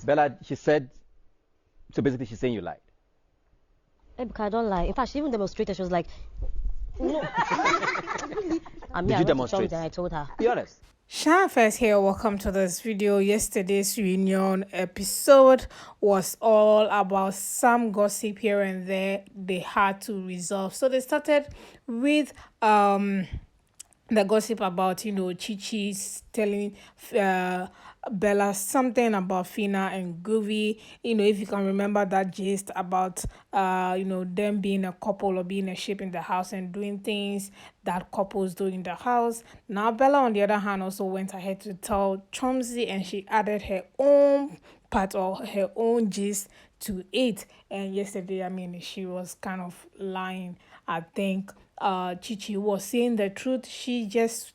Bella, she said, so basically she's saying you lied. Ebuka, I don't lie. In fact, she even demonstrated. She was like, no. Did you demonstrate? And I told her. Be honest. Shan first here, welcome to this video. Yesterday's reunion episode was all about some gossip here and there they had to resolve. So they started with the gossip about, Chichi's telling Bella something about Phyna and Groovy. If you can remember that gist about them being a couple or being a ship in the house and doing things that couples do in the house. Now Bella on the other hand also went ahead to tell Chomzy, and she added her own part or her own gist to it. And yesterday, she was kind of lying. I think Chichi was saying the truth. She just,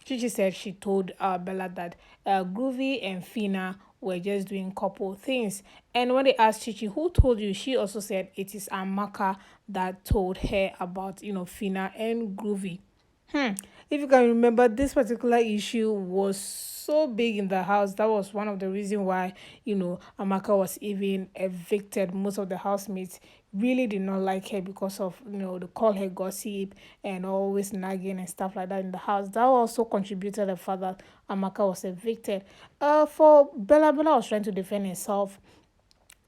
Chichi said she told Bella that Groovy and Phyna were just doing couple things. And when they asked Chichi, who told you? She also said it is Amaka that told her about, Phyna and Groovy. If you can remember, this particular issue was so big in the house. That was one of the reasons why, Amaka was even evicted. Most of the housemates really did not like her because of, they call her gossip and always nagging and stuff like that in the house. That also contributed to the fact that Amaka was evicted. For Bella was trying to defend herself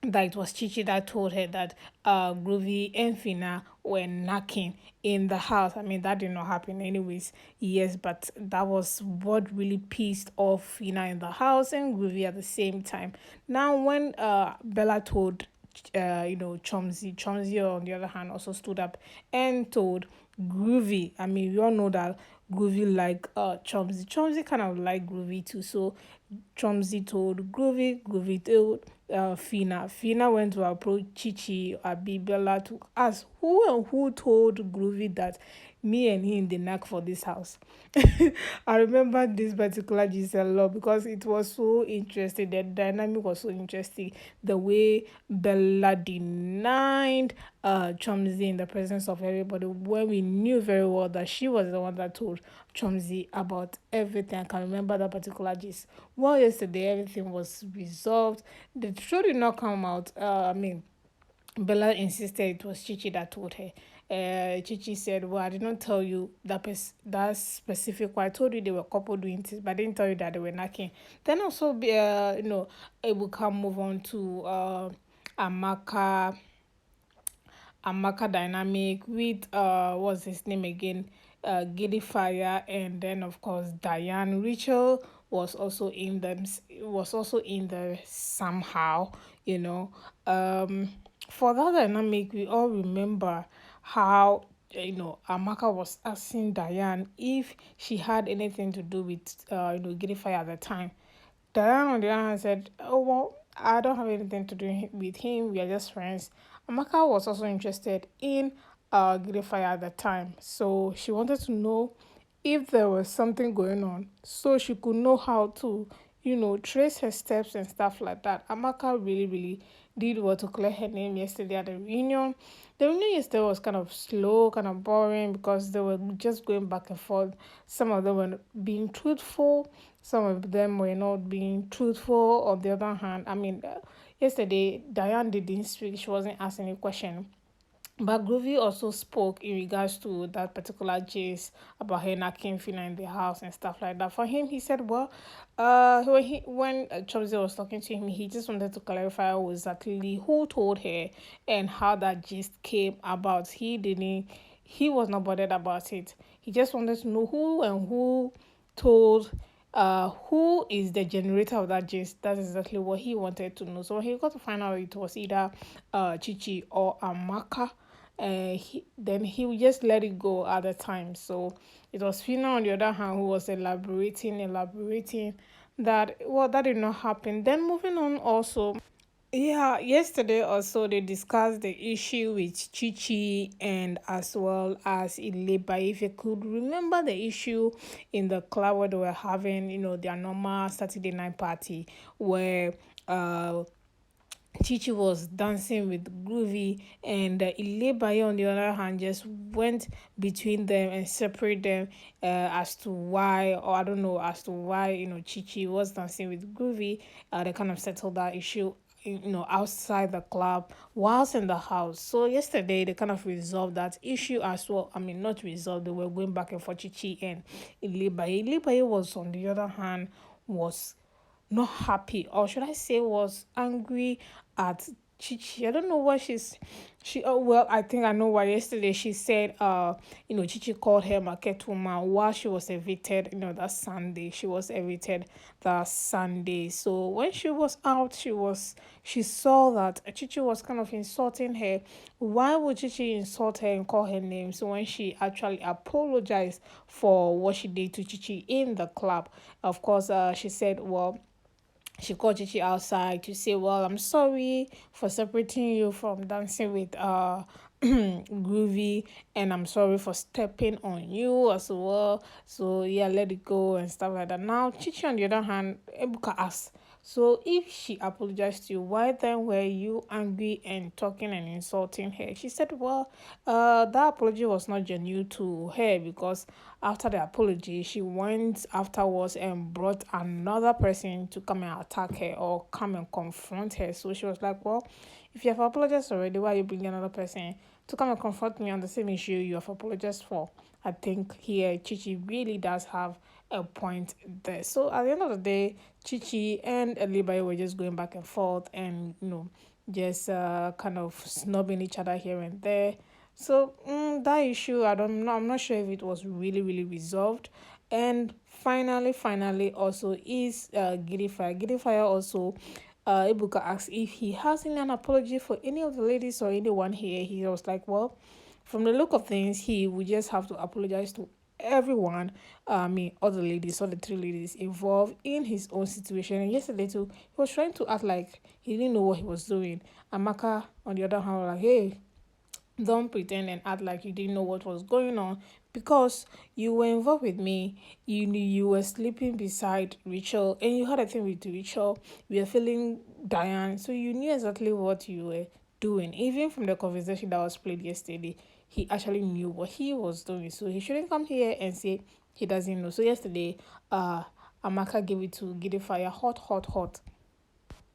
that it was Chichi that told her that Groovy and Phyna were knocking in the house. That did not happen anyways. Yes, but that was what really pissed off Phyna in the house and Groovy at the same time. Now, when Bella told Chomzy on the other hand also stood up and told Groovy. We all know that Groovy like Chomzy. Chomzy kind of like Groovy too. So Chomzy told Groovy. Groovy told Phyna. Phyna went to approach Chichi or Bella to ask who told Groovy that me and him they knock for this house. I remember this particular gist a lot because it was so interesting. The dynamic was so interesting. The way Bella denied Chomzy in the presence of everybody when we knew very well that she was the one that told Chomzy about everything. I can remember that particular gist. Well, yesterday everything was resolved. The truth did not come out. Bella insisted it was Chichi that told her. Chichi said, well, I did not tell you that specific one. I told you they were a couple doing this, but I didn't tell you that they were knocking. Then also, it will come move on to Amaka dynamic with what's his name again, Giddyfia, and then of course Diane. Rachel was also in there somehow. For that dynamic, we all remember how Amaka was asking Diane if she had anything to do with Giddyfia at the time. Diane on the other hand said, oh well, I don't have anything to do with him, we are just friends. Amaka was also interested in Giddyfia at the time, so she wanted to know if there was something going on so she could know how to trace her steps and stuff like that. Amaka really did well to clear her name yesterday at the reunion. The reunion yesterday was kind of slow, kind of boring because they were just going back and forth. Some of them were being truthful, some of them were not being truthful. On the other hand, yesterday Diane didn't speak, she wasn't asked any question. But Groovy also spoke in regards to that particular gist about her knocking Phyna in the house and stuff like that. For him, he said, well, when Chomzy was talking to him, he just wanted to clarify exactly who told her and how that gist came about. He was not bothered about it. He just wanted to know who told who is the generator of that gist. That's exactly what he wanted to know. So when he got to find out it was either Chichi or Amaka, then he would just let it go at the time. So it was Phyna on the other hand who was elaborating that that did not happen. Then moving on also, yesterday also they discussed the issue with Chichi and as well as Ileba. If you could remember the issue in the club where they were having, their normal Saturday night party where Chichi was dancing with Groovy, and Bbnaija on the other hand just went between them and separate them as to why, or I don't know, as to why, Chichi was dancing with Groovy. They kind of settled that issue, outside the club whilst in the house. So yesterday they kind of resolved that issue as well. I mean, not resolved, they were going back and forth, Chichi and Bbnaija. Bbnaija was, on the other hand, was not happy, or should I say was angry at Chichi. I don't know what she oh well, I think I know why. Yesterday she said Chichi called her market woman while she was evicted, that Sunday. She was evicted that Sunday. So when she was out, she saw that Chichi was kind of insulting her. Why would Chichi insult her and call her names when she actually apologized for what she did to Chichi in the club? Of course, she said, well, she called Chichi outside to say, well, I'm sorry for separating you from dancing with Groovy, and I'm sorry for stepping on you as well. So yeah, let it go and stuff like that. Now Chichi on the other hand, Ebuka asked, so if she apologized to you, why then were you angry and talking and insulting her? She said, well, that apology was not genuine to her, because after the apology, she went afterwards and brought another person to come and attack her or come and confront her. So she was like, well, if you have apologized already, why are you bringing another person to come and confront me on the same issue you have apologized for? I think here Chichi really does have a point there. So at the end of the day, Chichi and Bbnaija were just going back and forth and, just kind of snubbing each other here and there. So that issue, I'm not sure if it was really, really resolved. And finally, also is Giddyfia. Giddyfia also, Ibuka asked if he has any apology for any of the ladies or anyone here. He was like, well, from the look of things, he would just have to apologize to everyone, all the ladies, all the three ladies involved in his own situation. And yesterday too, he was trying to act like he didn't know what he was doing. Amaka, on the other hand, was like, hey, don't pretend and act like you didn't know what was going on, because you were involved with me. You knew you were sleeping beside Rachel and you had a thing with Rachel. You were feeling Diane, so you knew exactly what you were doing. Even from the conversation that was played yesterday, he actually knew what he was doing. So he shouldn't come here and say he doesn't know. So yesterday, Amaka gave it to Giddyfia hot.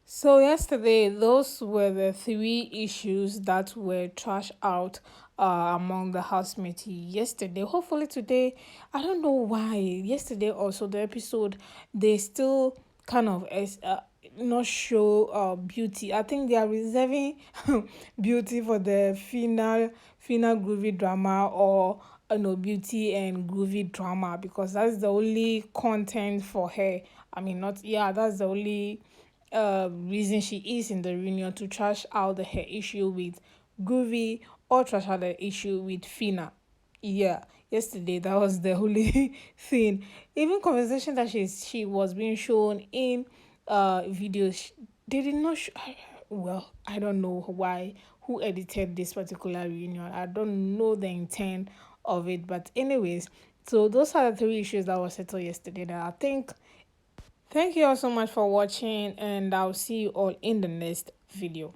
So yesterday, those were the three issues that were trashed out among the housemates yesterday. Hopefully today, I don't know why. Yesterday also the episode, they still kind of not show beauty. I think they are reserving beauty for the final Groovy drama, or beauty and Groovy drama, because that's the only content for her. I mean, not, yeah, that's the only reason she is in the reunion, to trash out her issue with Groovy or trash out the issue with Phyna. Yeah, yesterday that was the only thing. Even conversation that she was being shown in videos, they did not well, I don't know why, who edited this particular reunion. I don't know the intent of it, but anyways, so those are the three issues that were settled yesterday that I think. Thank you all so much for watching, and I'll see you all in the next video.